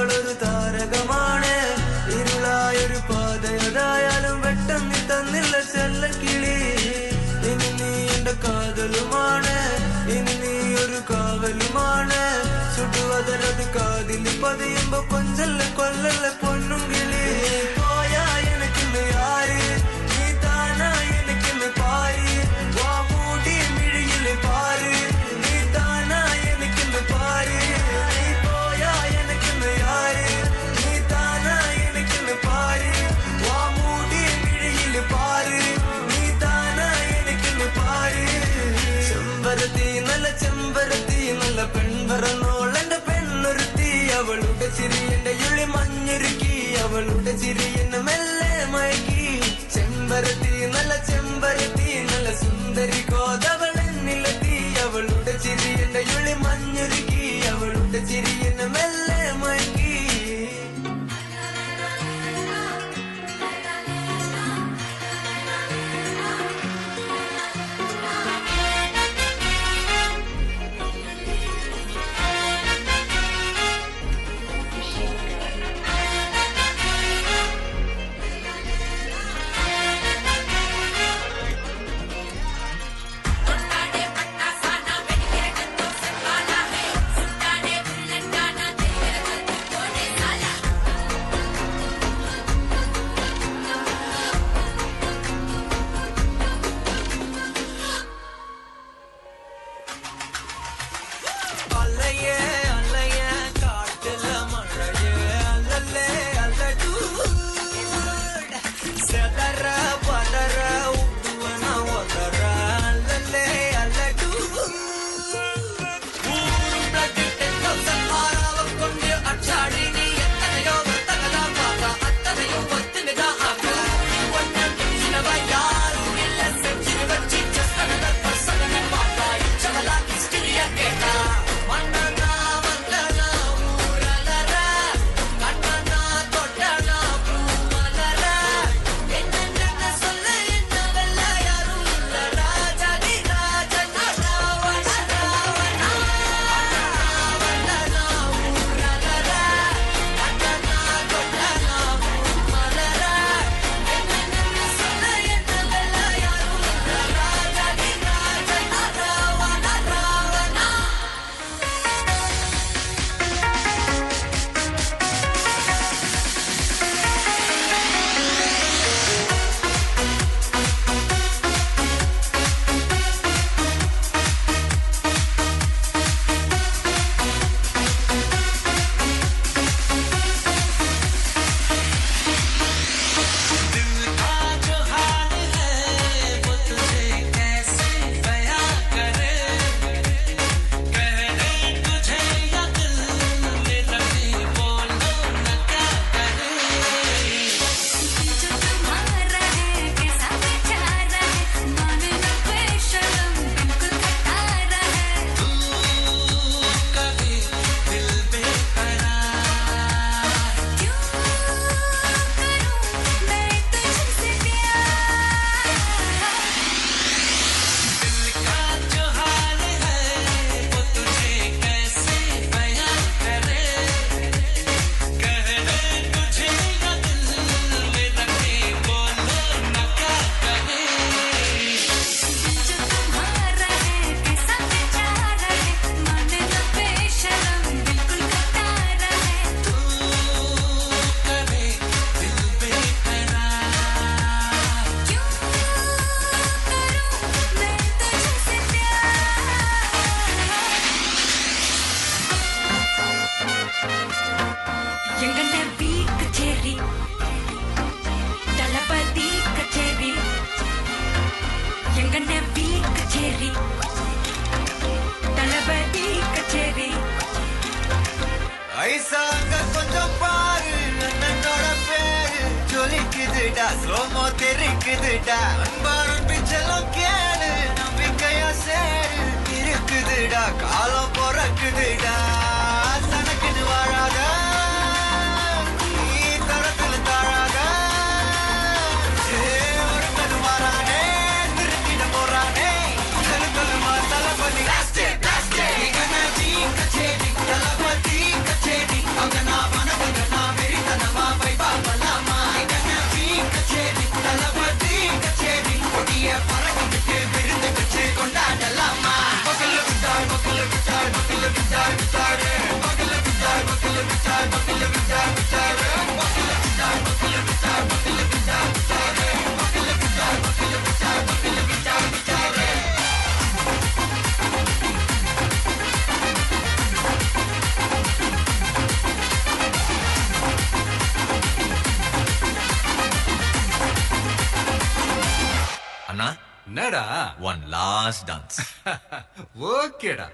അവളൊരു താരകമാണ്. ഇരുളായൊരു പാതയതായാലും വെട്ടം നീ തന്നില്ല ചെല്ലക്കിളി. ഇനി നീ എന്റെ കാതലുമാണ്, ഇനി നീ ഒരു കാവലുമാണ്. ചുടുവതരത് കാതിൽ പതിയുമ്പോ കൊഞ്ചല്ല കൊല്ലല്ല പൊന്നും കിളി. പോയാ എനിക്കിന്ന് യാര്, നീ താനാ എനിക്കിന്ന് പാര്. വാ മൂടി മിഴിയില് പാര്, നീ താനാ എനിക്കിന്ന് പാര്. നീ പോയാ എനിക്കിന്ന് യാര്, നീ താനാ എനിക്കിന്ന് പാര്. വാ മൂടി മിഴിയില് പാര്, നീ താനാ എനിക്കിന്ന് പാര്. ചെമ്പരത്തി നല്ല ചെമ്പരത്തി നല്ല പെൺവരനോൾ എന്റെ പെണ്ണൊരുത്തി. അവളുടെ ചിരി എന്റെ ഉള്ളി മഞ്ഞൊരുക്കി, അവളുടെ ചിരി എന്നെ മെല്ലെ മയക്കി. ചെമ്പരത്തി നല്ല ചെമ്പരത്തി നല്ല സുന്ദരി കോതവൾ എന്നിലെത്തി. അവളുടെ ചിരി എന്റെ ഉള്ളി മഞ്ഞൊരുക്കി, അവളുടെ ചിരി എന്നെ മെല്ലെ മയക്കി. கொஞ்சம் பாரு அண்ணனோட பேரு ஜொலிக்குதுடா ஸ்லோமோ தெரிக்குதுடா அன்பாரம் பிச்செல்லாம் கேளு நம்பிக்கையா சேரு இருக்குதுடா காலம் பொறக்குதுடா சனக்குன்னு வாழாத நீ தரத்துல தாழாத ஒருத்தது மாறானே திருத்திட போறானே தலுமா தளபதி கச்சேரி தளபதி கச்சேரி அவங்க நான் அண்ணா என்னடா ஒன் லாஸ்ட் டான்ஸ் ஓகேடா